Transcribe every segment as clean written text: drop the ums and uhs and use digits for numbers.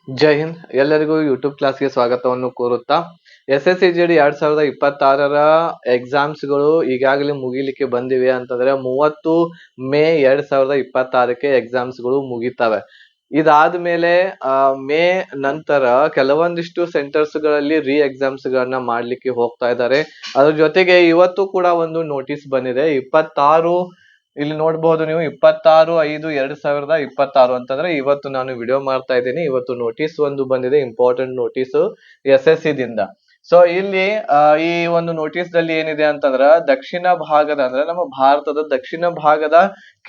ಜೈ ಹಿಂದ್. ಎಲ್ಲರಿಗೂ ಯೂಟ್ಯೂಬ್ ಕ್ಲಾಸ್ಗೆ ಸ್ವಾಗತವನ್ನು ಕೋರುತ್ತಾ, SSCGD 2026ರ ಎಕ್ಸಾಮ್ಸ್ಗಳು ಈಗಾಗಲೇ ಮುಗಿಲಿಕ್ಕೆ ಬಂದಿವೆ. ಅಂತಂದ್ರೆ 30 ಮೇ 2026ಕ್ಕೆ ಎಕ್ಸಾಮ್ಸ್ಗಳು ಮುಗಿತವೆ. ಇದಾದ್ಮೇಲೆ ಮೇ ನಂತರ ಕೆಲವೊಂದಿಷ್ಟು ಸೆಂಟರ್ಸ್ ಗಳಲ್ಲಿ ಎಕ್ಸಾಮ್ಸ್ ಗಳನ್ನ ಮಾಡ್ಲಿಕ್ಕೆ ಹೋಗ್ತಾ ಇದ್ದಾರೆ. ಅದ್ರ ಜೊತೆಗೆ ಇವತ್ತು ಕೂಡ ಒಂದು ನೋಟಿಸ್ ಬಂದಿದೆ. 26 ಇಲ್ಲಿ ನೋಡಬಹುದು ನೀವು, 26/5/2026 ಅಂತಂದ್ರೆ ಇವತ್ತು ನಾನು ವಿಡಿಯೋ ಮಾಡ್ತಾ ಇದ್ದೀನಿ. ಇವತ್ತು ನೋಟಿಸ್ ಒಂದು ಬಂದಿದೆ, ಇಂಪಾರ್ಟೆಂಟ್ ನೋಟಿಸ್ SSC ದಿಂದ. ಸೊ ಇಲ್ಲಿ ಈ ಒಂದು ನೋಟಿಸ್ ದಲ್ಲಿ ಏನಿದೆ ಅಂತಂದ್ರ, ದಕ್ಷಿಣ ಭಾಗದ ಅಂದ್ರೆ ನಮ್ಮ ಭಾರತದ ದಕ್ಷಿಣ ಭಾಗದ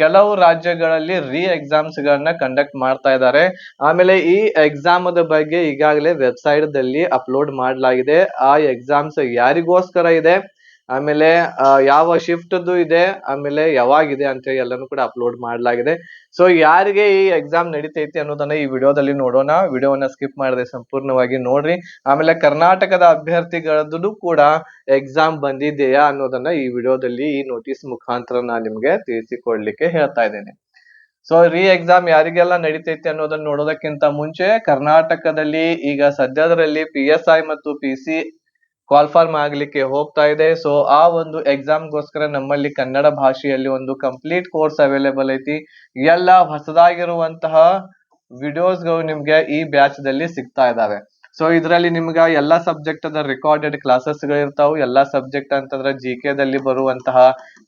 ಕೆಲವು ರಾಜ್ಯಗಳಲ್ಲಿ ಎಕ್ಸಾಮ್ಸ್ ಗಳನ್ನ ಕಂಡಕ್ಟ್ ಮಾಡ್ತಾ ಇದ್ದಾರೆ. ಆಮೇಲೆ ಈ ಎಕ್ಸಾಮ್ ಬಗ್ಗೆ ಈಗಾಗಲೇ ವೆಬ್ಸೈಟ್ ದಲ್ಲಿ ಅಪ್ಲೋಡ್ ಮಾಡಲಾಗಿದೆ. ಆ ಎಕ್ಸಾಮ್ಸ್ ಯಾರಿಗೋಸ್ಕರ ಇದೆ, ಆಮೇಲೆ ಯಾವ ಶಿಫ್ಟ್ ಇದೆ, ಆಮೇಲೆ ಯಾವಾಗಿದೆ ಅಂತ ಎಲ್ಲಾನು ಕೂಡ ಅಪ್ಲೋಡ್ ಮಾಡಲಾಗಿದೆ. ಸೊ ಯಾರಿಗೆ ಈ ಎಕ್ಸಾಮ್ ನಡೀತೈತಿ ಅನ್ನೋದನ್ನ ಈ ವಿಡಿಯೋದಲ್ಲಿ ನೋಡೋಣ. ವಿಡಿಯೋವನ್ನ ಸ್ಕಿಪ್ ಮಾಡದೆ ಸಂಪೂರ್ಣವಾಗಿ ನೋಡ್ರಿ. ಆಮೇಲೆ ಕರ್ನಾಟಕದ ಅಭ್ಯರ್ಥಿಗಳದ್ದು ಕೂಡ ಎಕ್ಸಾಮ್ ಬಂದಿದೆಯಾ ಅನ್ನೋದನ್ನ ಈ ವಿಡಿಯೋದಲ್ಲಿ ಈ ನೋಟಿಸ್ ಮುಖಾಂತರ ನಾನು ನಿಮ್ಗೆ ತಿಳಿಸಿಕೊಡ್ಲಿಕ್ಕೆ ಹೇಳ್ತಾ ಇದ್ದೇನೆ. ಸೊ ಎಕ್ಸಾಮ್ ಯಾರಿಗೆಲ್ಲ ನಡೀತೈತಿ ಅನ್ನೋದನ್ನ ನೋಡೋದಕ್ಕಿಂತ ಮುಂಚೆ, ಕರ್ನಾಟಕದಲ್ಲಿ ಈಗ ಸದ್ಯದರಲ್ಲಿ PSI ಮತ್ತು PC ಕಾಲ್ಫಾರ್ಮ್ ಆಗ್ಲಿಕ್ಕೆ ಹೋಗ್ತಾ ಇದೆ. ಸೊ ಆ ಒಂದು ಎಕ್ಸಾಮ್ ಗೋಸ್ಕರ ನಮ್ಮಲ್ಲಿ ಕನ್ನಡ ಭಾಷೆಯಲ್ಲಿ ಒಂದು ಕಂಪ್ಲೀಟ್ ಕೋರ್ಸ್ ಅವೈಲೇಬಲ್ ಐತಿ. ಎಲ್ಲ ಹೊಸದಾಗಿರುವಂತಹ ವಿಡಿಯೋಸ್ ಗಳು ನಿಮ್ಗೆ ಈ ಬ್ಯಾಚ್ ದಲ್ಲಿ ಸಿಗ್ತಾ ಇದಾವೆ. ಸೊ ಇದರಲ್ಲಿ ನಿಮ್ಗೆ ಎಲ್ಲಾ ಸಬ್ಜೆಕ್ಟ್ ಅದ ರೆಕಾರ್ಡೆಡ್ ಕ್ಲಾಸಸ್ ಗಳು ಇರ್ತಾವ. ಎಲ್ಲಾ ಸಬ್ಜೆಕ್ಟ್ ಅಂತಂದ್ರೆ GK ದಲ್ಲಿ ಬರುವಂತಹ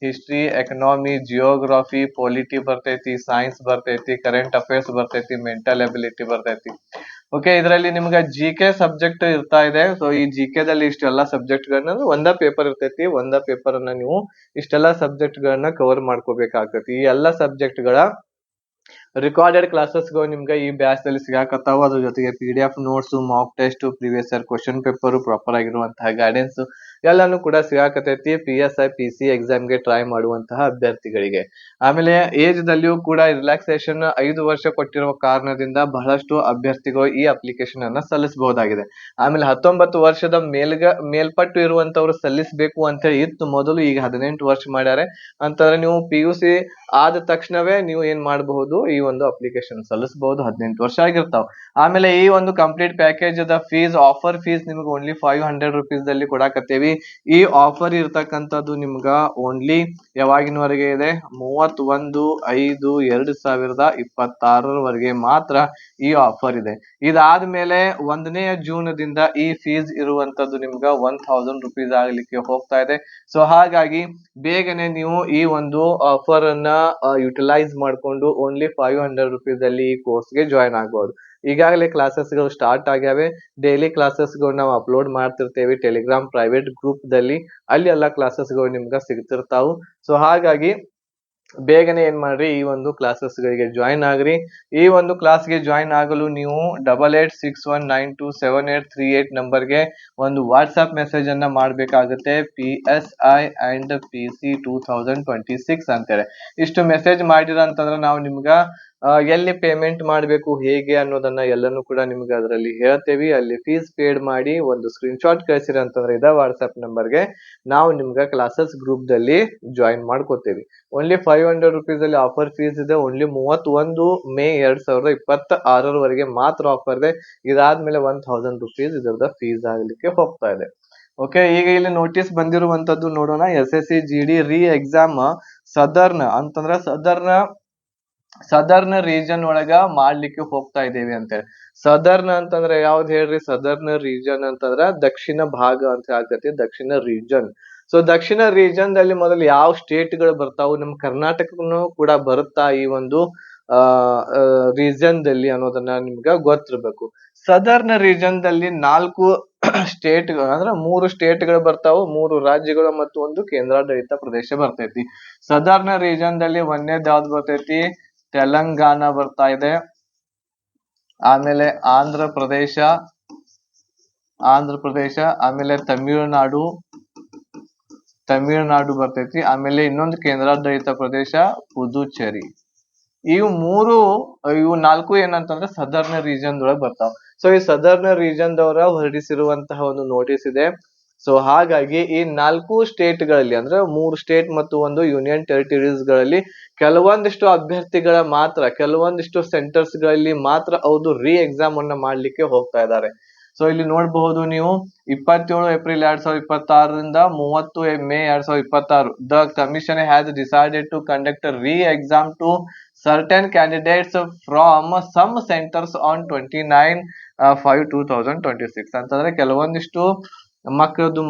ಹಿಸ್ಟ್ರಿ, ಎಕನಾಮಿ, ಜಿಯೋಗ್ರಫಿ, ಪೊಲಿಟಿ ಬರ್ತೈತಿ, ಸೈನ್ಸ್ ಬರ್ತೈತಿ, ಕರೆಂಟ್ ಅಫೇರ್ಸ್ ಬರ್ತೈತಿ, ಮೆಂಟಲ್ ಎಬಿಲಿಟಿ ಬರ್ತೈತಿ. ಓಕೆ, ಇದರಲ್ಲಿ ನಿಮ್ಗೆ GK ಸಬ್ಜೆಕ್ಟ್ ಇರ್ತಾ ಇದೆ. ಸೊ ಈ GK ದಲ್ಲಿ ಇಷ್ಟೆಲ್ಲಾ ಸಬ್ಜೆಕ್ಟ್ ಗಳನ್ನ, ಒಂದ ಪೇಪರ್ ಇರ್ತೈತಿ, ಒಂದ ಪೇಪರ್ ಅನ್ನ ನೀವು ಇಷ್ಟೆಲ್ಲಾ ಸಬ್ಜೆಕ್ಟ್ ಗಳನ್ನ ಕವರ್ ಮಾಡ್ಕೋಬೇಕಾಗ್ತೈತಿ. ಈ ಎಲ್ಲಾ ಸಬ್ಜೆಕ್ಟ್ ಗಳ ರೆಕಾರ್ಡೆಡ್ ಕ್ಲಾಸಸ್ ಗಳು ನಿಮ್ಗೆ ಈ ಬ್ಯಾಚ್ ದಲ್ಲಿ ಸಿಗಾಕತ್ತಾವ. ಅದ್ರ ಜೊತೆಗೆ PDF notes, mock test, previous year question paper, proper ಆಗಿರುವಂತಹ ಗೈಡೆನ್ಸ್ ಎಲ್ಲಾನು ಕೂಡ ಸಿಗಾಕತೈತಿ PSI PC ಎಕ್ಸಾಮ್ ಗೆ ಟ್ರೈ ಮಾಡುವಂತಹ ಅಭ್ಯರ್ಥಿಗಳಿಗೆ. ಆಮೇಲೆ ಏಜ್ ದಲ್ಲಿಯೂ ಕೂಡ ರಿಲ್ಯಾಕ್ಸೇಷನ್ 5 ವರ್ಷ ಕೊಟ್ಟಿರುವ ಕಾರಣದಿಂದ ಬಹಳಷ್ಟು ಅಭ್ಯರ್ಥಿಗಳು ಈ ಅಪ್ಲಿಕೇಶನ್ ಅನ್ನ ಸಲ್ಲಿಸಬಹುದಾಗಿದೆ. ಆಮೇಲೆ 19 ವರ್ಷದ ಮೇಲ್ಪಟ್ಟು ಇರುವಂತವ್ರು ಸಲ್ಲಿಸಬೇಕು ಅಂತ ಹೇಳಿ ಇತ್ತು ಮೊದಲು. ಈಗ 18 ವರ್ಷ ಮಾಡ್ಯಾರೆ. ಅಂತಂದ್ರೆ ನೀವು PUC ಆದ ತಕ್ಷಣವೇ ನೀವು ಏನ್ ಮಾಡಬಹುದು, ಈ ಒಂದು ಅಪ್ಲಿಕೇಶನ್ ಸಲ್ಲಿಸಬಹುದು. 18 ವರ್ಷ ಆಗಿರ್ತಾವ. ಆಮೇಲೆ ಈ ಒಂದು complete package the fees, offer fees ನಿಮ್ಗೆ ಓನ್ಲಿ 500 rupees ದಲ್ಲಿ ಕೊಡಾಕತ್ತೇವಿ. ಈ ಆಫರ್ ಇರ್ತಕ್ಕಂಥದ್ದು ನಿಮ್ಗ ಓನ್ಲಿ ಯಾವಾಗಿನವರೆಗೆ ಇದೆ, 31/5/2026 ಮಾತ್ರ ಈ ಆಫರ್ ಇದೆ. ಇದಾದ್ಮೇಲೆ 1ನೇ ಜೂನ್ದಿಂದ ಈ ಫೀಸ್ ಇರುವಂತದ್ದು ನಿಮ್ಗ 1000 rupees ಆಗ್ಲಿಕ್ಕೆ ಹೋಗ್ತಾ ಇದೆ. ಸೊ ಹಾಗಾಗಿ ಬೇಗನೆ ನೀವು ಈ ಒಂದು ಆಫರ್ ಅನ್ನ ಯುಟಿಲೈಸ್ ಮಾಡ್ಕೊಂಡು ಓನ್ಲಿ 500 rupees ಅಲ್ಲಿ ಈ ಕೋರ್ಸ್ ಗೆ ಜಾಯ್ನ್ ಆಗಬಹುದು. ಈಗಾಗಲೇ ಕ್ಲಾಸಸ್ ಗಳು ಸ್ಟಾರ್ಟ್ ಆಗ್ಯಾವೆ. ಡೈಲಿ ಕ್ಲಾಸಸ್ ಗಳು ನಾವು ಅಪ್ಲೋಡ್ ಮಾಡ್ತಿರ್ತೇವೆ ಟೆಲಿಗ್ರಾಮ್ ಪ್ರೈವೇಟ್ ಗ್ರೂಪ್ ದಲ್ಲಿ. ಅಲ್ಲಿ ಎಲ್ಲಾ ಕ್ಲಾಸಸ್ ಗಳು ನಿಮ್ಗೆ ಸಿಗ್ತಿರ್ತಾವು. ಸೊ ಹಾಗಾಗಿ ಬೇಗನೆ ಏನ್ ಮಾಡ್ರಿ, ಈ ಒಂದು ಕ್ಲಾಸಸ್ ಗಳಿಗೆ ಜಾಯಿನ್ ಆಗ್ರಿ. ಈ ಒಂದು ಕ್ಲಾಸ್ ಗೆ ಜಾಯಿನ್ ಆಗಲು ನೀವು 8861927838 ನಂಬರ್ಗೆ ಒಂದು ವಾಟ್ಸ್ಆಪ್ ಮೆಸೇಜ್ ಅನ್ನ ಮಾಡ್ಬೇಕಾಗುತ್ತೆ. PSI and PC 2026 ಅಂತೇಳಿ ಇಷ್ಟು ಮೆಸೇಜ್ ಮಾಡಿರ ಅಂತಂದ್ರೆ ನಾವು ನಿಮ್ಗ ಎಲ್ಲಿ ಪೇಮೆಂಟ್ ಮಾಡ್ಬೇಕು, ಹೇಗೆ ಅನ್ನೋದನ್ನ ಎಲ್ಲಾನು ಕೂಡ ನಿಮ್ಗೆ ಅದರಲ್ಲಿ ಹೇಳ್ತೇವಿ. ಅಲ್ಲಿ ಫೀಸ್ ಪೇಡ್ ಮಾಡಿ ಒಂದು ಸ್ಕ್ರೀನ್ ಶಾಟ್ ಕಳಿಸಿರ ಅಂತಂದ್ರೆ ಇದ ವಾಟ್ಸ್ಆಪ್ ನಂಬರ್ಗೆ ನಾವು ನಿಮ್ಗೆ ಕ್ಲಾಸಸ್ ಗ್ರೂಪ್ ದಲ್ಲಿ ಜಾಯಿನ್ ಮಾಡ್ಕೋತೇವಿ. ಓನ್ಲಿ 500 rupees ಅಲ್ಲಿ ಆಫರ್ ಫೀಸ್ ಇದೆ. ಓನ್ಲಿ 31 ಮೇ 2026 ಮಾತ್ರ ಆಫರ್ ಇದೆ. ಇದಾದ್ಮೇಲೆ 1000 rupees ಇದರದ ಫೀಸ್ ಆಗ್ಲಿಕ್ಕೆ ಹೋಗ್ತಾ ಇದೆ. ಓಕೆ, ಈಗ ಇಲ್ಲಿ ನೋಟಿಸ್ ಬಂದಿರುವಂತದ್ದು ನೋಡೋಣ. SSCGD ಎಕ್ಸಾಮ್ ಸದರ್ನ್ ಅಂತಂದ್ರ ಸದರ್ನ್ ರೀಜನ್ ಒಳಗ ಮಾಡ್ಲಿಕ್ಕೆ ಹೋಗ್ತಾ ಇದ್ದೇವೆ ಅಂತೇಳಿ. ಸದರ್ನ್ ಅಂತಂದ್ರೆ ಯಾವ್ದು ಹೇಳ್ರಿ? ಸದರ್ನ್ ರೀಜನ್ ಅಂತಂದ್ರ ದಕ್ಷಿಣ ಭಾಗ ಅಂತ ಆಗ್ತೈತಿ, ದಕ್ಷಿಣ ರೀಜನ್. ಸೊ ದಕ್ಷಿಣ ರೀಜನ್ ದಲ್ಲಿ ಮೊದಲು ಯಾವ ಸ್ಟೇಟ್ ಗಳು ಬರ್ತಾವು, ನಮ್ ಕರ್ನಾಟಕನು ಕೂಡ ಬರುತ್ತಾ ಈ ಒಂದು ರೀಜನ್ ದಲ್ಲಿ ಅನ್ನೋದನ್ನ ನಿಮ್ಗ ಗೊತ್ತಿರ್ಬೇಕು. ಸದರ್ನ್ ರೀಜನ್ ದಲ್ಲಿ 4 ಸ್ಟೇಟ್ ಗಳು ಅಂದ್ರೆ 3 ಸ್ಟೇಟ್ ಗಳು ಬರ್ತಾವು, 3 ರಾಜ್ಯಗಳು ಮತ್ತು ಒಂದು ಕೇಂದ್ರಾಡಳಿತ ಪ್ರದೇಶ ಬರ್ತೈತಿ. ಸದರ್ನ್ ರೀಜನ್ ದಲ್ಲಿ ಒಂದೇದ್ ಯಾವ್ದು ಬರ್ತೈತಿ? ತೆಲಂಗಾಣ ಬರ್ತಾ ಇದೆ. ಆಮೇಲೆ ಆಂಧ್ರ ಪ್ರದೇಶ, ಆಮೇಲೆ ತಮಿಳುನಾಡು ಬರ್ತೈತಿ. ಆಮೇಲೆ ಇನ್ನೊಂದು ಕೇಂದ್ರಾಡಳಿತ ಪ್ರದೇಶ ಪುದುಚೇರಿ. ಇವು 4 ಏನಂತಂದ್ರೆ ಸದರ್ನ್ ರೀಜನ್ ಒಳಗೆ ಬರ್ತಾವ. ಸೊ ಈ ಸದರ್ನ್ ರೀಜನ್ ದವರ ಹೊರಡಿಸಿರುವಂತಹ ಒಂದು ನೋಟಿಸ್ ಇದೆ. ಸೊ ಹಾಗಾಗಿ ಈ 4 ಸ್ಟೇಟ್ಗಳಲ್ಲಿ ಅಂದ್ರೆ 3 ಸ್ಟೇಟ್ ಮತ್ತು 1 ಯೂನಿಯನ್ ಟೆರಿಟರೀಸ್ಗಳಲ್ಲಿ ಕೆಲವೊಂದಿಷ್ಟು ಅಭ್ಯರ್ಥಿಗಳ ಮಾತ್ರ ಕೆಲವೊಂದಿಷ್ಟು ಸೆಂಟರ್ಸ್ ಗಳಲ್ಲಿ ಮಾತ್ರ ಅವ್ರು ಎಕ್ಸಾಮ್ ಅನ್ನ ಮಾಡ್ಲಿಕ್ಕೆ ಹೋಗ್ತಾ ಇದ್ದಾರೆ. ಸೊ ಇಲ್ಲಿ ನೋಡಬಹುದು ನೀವು 27 ಏಪ್ರಿಲ್ 2026ರಿಂದ 30 May 2026 the commission has decided to conduct exam to certain candidates from some centres on 29/5/2026 ಅಂತಂದ್ರೆ ಕೆಲವೊಂದಿಷ್ಟು ಮಕ್ಕಳದ್ದು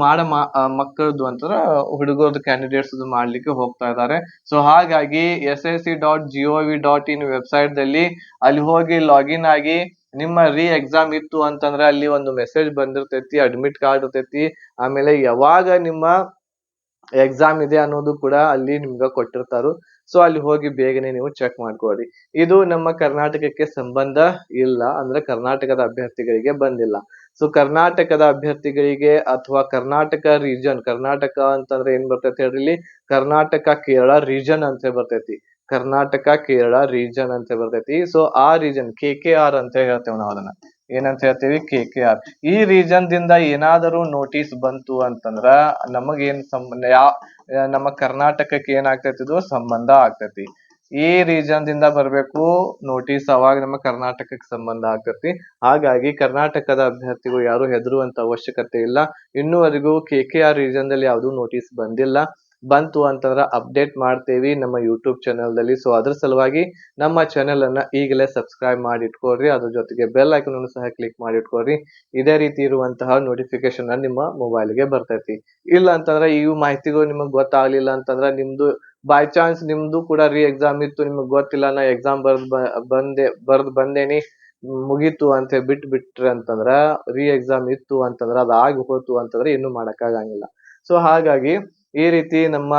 ಅಂತಂದ್ರೆ ಹುಡುಗರದ್ದು ಕ್ಯಾಂಡಿಡೇಟ್ಸ್ ಮಾಡ್ಲಿಕ್ಕೆ ಹೋಗ್ತಾ ಇದ್ದಾರೆ. ಸೊ ಹಾಗಾಗಿ ssc.gov.in ವೆಬ್ಸೈಟ್ ದಲ್ಲಿ ಅಲ್ಲಿ ಹೋಗಿ ಲಾಗಿನ್ ಆಗಿ ನಿಮ್ಮ ಎಕ್ಸಾಮ್ ಇತ್ತು ಅಂತಂದ್ರೆ ಅಲ್ಲಿ ಒಂದು ಮೆಸೇಜ್ ಬಂದಿರ್ತೈತಿ, ಅಡ್ಮಿಟ್ ಕಾರ್ಡ್ ಇರ್ತೈತಿ, ಆಮೇಲೆ ಯಾವಾಗ ನಿಮ್ಮ ಎಕ್ಸಾಮ್ ಇದೆ ಅನ್ನೋದು ಕೂಡ ಅಲ್ಲಿ ನಿಮ್ಗೆ ಕೊಟ್ಟಿರ್ತಾರು. ಸೊ ಅಲ್ಲಿ ಹೋಗಿ ಬೇಗನೆ ನೀವು ಚೆಕ್ ಮಾಡ್ಕೊಳ್ಳಿ. ಇದು ನಮ್ಮ ಕರ್ನಾಟಕಕ್ಕೆ ಸಂಬಂಧ ಇಲ್ಲ, ಅಂದ್ರೆ ಕರ್ನಾಟಕದ ಅಭ್ಯರ್ಥಿಗಳಿಗೆ ಬಂದಿಲ್ಲ. ಸೊ ಕರ್ನಾಟಕದ ಅಭ್ಯರ್ಥಿಗಳಿಗೆ ಅಥವಾ ಕರ್ನಾಟಕ ಅಂತಂದ್ರೆ ಏನ್ ಬರ್ತೈತಿ ಹೇಳ್ರಿ, ಕರ್ನಾಟಕ ಕೇರಳ ರೀಜನ್ ಅಂತ ಬರ್ತೈತಿ. ಕರ್ನಾಟಕ ಕೇರಳ ರೀಜನ್ ಅಂತ ಬರ್ತೈತಿ. ಸೊ ಆ ರೀಜನ್ KKR ಅಂತ ಹೇಳ್ತೇವೆ ನಾವು ಅದನ್ನ. ಏನಂತ ಹೇಳ್ತೀವಿ? KKR. ಈ ರೀಜನ್ ದಿಂದ ಏನಾದರೂ ನೋಟಿಸ್ ಬಂತು ಅಂತಂದ್ರ ನಮಗೇನ್ ನಮ್ಮ ಕರ್ನಾಟಕಕ್ಕೆ ಏನಾಗ್ತೈತಿ? ಇದು ಸಂಬಂಧ ಆಗ್ತೈತಿ. ಈ ರೀಜನ್ ದಿಂದ ಬರ್ಬೇಕು ನೋಟಿಸ್, ಅವಾಗ ನಮ್ಮ ಕರ್ನಾಟಕಕ್ಕೆ ಸಂಬಂಧ ಆಗ್ತೈತಿ. ಹಾಗಾಗಿ ಕರ್ನಾಟಕದ ಅಭ್ಯರ್ಥಿಗಳು ಯಾರು ಹೆದರುವಂತ ಅವಶ್ಯಕತೆ ಇಲ್ಲ. ಇನ್ನೂವರೆಗೂ KKR ರೀಜನ್ ದಲ್ಲಿ ಯಾವ್ದು ನೋಟಿಸ್ ಬಂದಿಲ್ಲ. ಬಂತು ಅಂತಂದ್ರ ಅಪ್ಡೇಟ್ ಮಾಡ್ತೇವಿ ನಮ್ಮ ಯೂಟ್ಯೂಬ್ ಚಾನೆಲ್ ದಲ್ಲಿ. ಸೊ ಅದ್ರ ಸಲುವಾಗಿ ನಮ್ಮ ಚಾನೆಲ್ ಅನ್ನ ಈಗಲೇ ಸಬ್ಸ್ಕ್ರೈಬ್ ಮಾಡಿ ಇಟ್ಕೊಳ್ರಿ. ಅದ್ರ ಜೊತೆಗೆ ಬೆಲ್ ಐಕನ್ ಅನ್ನು ಸಹ ಕ್ಲಿಕ್ ಮಾಡಿ ಇಟ್ಕೊಳ್ರಿ. ಇದೇ ರೀತಿ ಇರುವಂತಹ ನೋಟಿಫಿಕೇಶನ್ ನಿಮ್ಮ ಮೊಬೈಲ್ಗೆ ಬರ್ತೈತಿ. ಇಲ್ಲ ಅಂತಂದ್ರೆ ಈ ಮಾಹಿತಿಗಳು ನಿಮಗ್ ಗೊತ್ತಾಗ್ಲಿಲ್ಲ ಅಂತಂದ್ರ ನಿಮ್ದು ಬೈ ಚಾನ್ಸ್ ನಿಮ್ದು ಕೂಡ ಎಕ್ಸಾಮ್ ಇತ್ತು, ನಿಮಗ್ ಗೊತ್ತಿಲ್ಲ, ನಾ ಎಕ್ಸಾಮ್ ಬರ್ದ್ ಬಂದೇನಿ ಮುಗೀತು ಅಂತ ಬಿಟ್ರೆ ಅಂತಂದ್ರ ಎಕ್ಸಾಮ್ ಇತ್ತು ಅಂತಂದ್ರ ಅದ್ ಆಗಿ ಹೋತು ಅಂತಂದ್ರೆ ಇನ್ನು ಮಾಡಕ್ಕಾಗಂಗಿಲ್ಲ. ಸೊ ಹಾಗಾಗಿ ಈ ರೀತಿ ನಮ್ಮ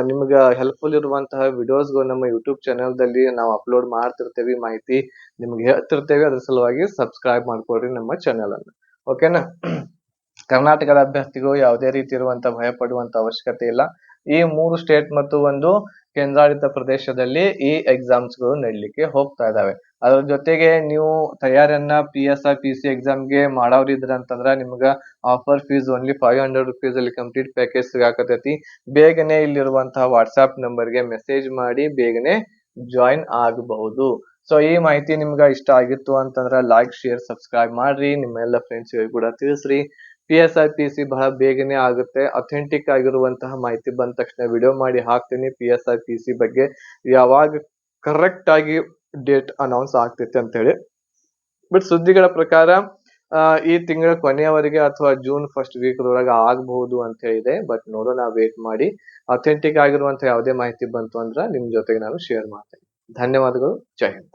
ನಿಮ್ಗ ಹೆಲ್ಪ್ಫುಲ್ ಇರುವಂತಹ ವಿಡಿಯೋಸ್ಗಳು ನಮ್ಮ ಯೂಟ್ಯೂಬ್ ಚಾನೆಲ್ ದಲ್ಲಿ ನಾವು ಅಪ್ಲೋಡ್ ಮಾಡ್ತಿರ್ತೇವೆ, ಮಾಹಿತಿ ನಿಮ್ಗೆ ಹೇಳ್ತಿರ್ತೇವೆ. ಅದ್ರ ಸಲುವಾಗಿ ಸಬ್ಸ್ಕ್ರೈಬ್ ಮಾಡ್ಕೊಳ್ರಿ ನಮ್ಮ ಚಾನೆಲ್ ಅನ್ನ. ಓಕೆನಾ? ಕರ್ನಾಟಕದ ಅಭ್ಯರ್ಥಿಗಳು ಯಾವುದೇ ರೀತಿ ಇರುವಂತ ಭಯ ಪಡುವಂತ ಅವಶ್ಯಕತೆ ಇಲ್ಲ. ಈ 3 ಸ್ಟೇಟ್ ಮತ್ತು 1 ಕೇಂದ್ರಾಡಳಿತ ಪ್ರದೇಶದಲ್ಲಿ ಈ ಎಕ್ಸಾಮ್ಸ್ ಗಳು ನಡೀಲಿಕ್ಕೆ ಹೋಗ್ತಾ ಇದಾವೆ. ಅದ್ರ ಜೊತೆಗೆ ನೀವು ತಯಾರಿಯನ್ನ PSI PC ಎಕ್ಸಾಮ್ಗೆ ಮಾಡೋರಿದ್ರ ಅಂತಂದ್ರ ನಿಮ್ಗ ಆಫರ್ ಫೀಸ್ ಓನ್ಲಿ 500 rupees ಅಲ್ಲಿ ಕಂಪ್ಲೀಟ್ ಪ್ಯಾಕೇಜ್ ಸಿಗಾಕತೈತಿ. ಬೇಗನೆ ಇಲ್ಲಿರುವಂತಹ ವಾಟ್ಸ್ಆಪ್ ನಂಬರ್ಗೆ ಮೆಸೇಜ್ ಮಾಡಿ ಬೇಗನೆ ಜಾಯಿನ್ ಆಗಬಹುದು. ಸೊ ಈ ಮಾಹಿತಿ ನಿಮ್ಗ ಇಷ್ಟ ಆಗಿತ್ತು ಅಂತಂದ್ರ ಲೈಕ್, ಶೇರ್, ಸಬ್ಸ್ಕ್ರೈಬ್ ಮಾಡ್ರಿ. ನಿಮ್ಮೆಲ್ಲ ಫ್ರೆಂಡ್ಸ್ ಕೂಡ ತಿಳಿಸ್ರಿ. PSI PC ಬಹಳ ಬೇಗನೆ ಆಗುತ್ತೆ. ಅಥೆಂಟಿಕ್ ಆಗಿರುವಂತಹ ಮಾಹಿತಿ ಬಂದ ತಕ್ಷಣ ವಿಡಿಯೋ ಮಾಡಿ ಹಾಕ್ತೀನಿ. PSI PC ಬಗ್ಗೆ ಯಾವಾಗ ಕರೆಕ್ಟ್ ಆಗಿ ಡೇಟ್ ಅನೌನ್ಸ್ ಆಗ್ತೈತೆ ಅಂತ ಹೇಳಿ. ಬಟ್ ಸುದ್ದಿಗಳ ಪ್ರಕಾರ ಈ ತಿಂಗಳ ಕೊನೆಯವರೆಗೆ ಅಥವಾ ಜೂನ್ ಫಸ್ಟ್ ವೀಕ್ ಒಳಗೆ ಆಗಬಹುದು ಅಂತ ಹೇಳಿದೆ. ಬಟ್ ನೋಡೋಣ, ವೇಟ್ ಮಾಡಿ. ಅಥೆಂಟಿಕ್ ಆಗಿರುವಂತಹ ಯಾವುದೇ ಮಾಹಿತಿ ಬಂತು ಅಂದ್ರೆ ನಿಮ್ ಜೊತೆಗೆ ನಾನು ಶೇರ್ ಮಾಡ್ತೇನೆ. ಧನ್ಯವಾದಗಳು. ಜೈ ಹಿಂದ್.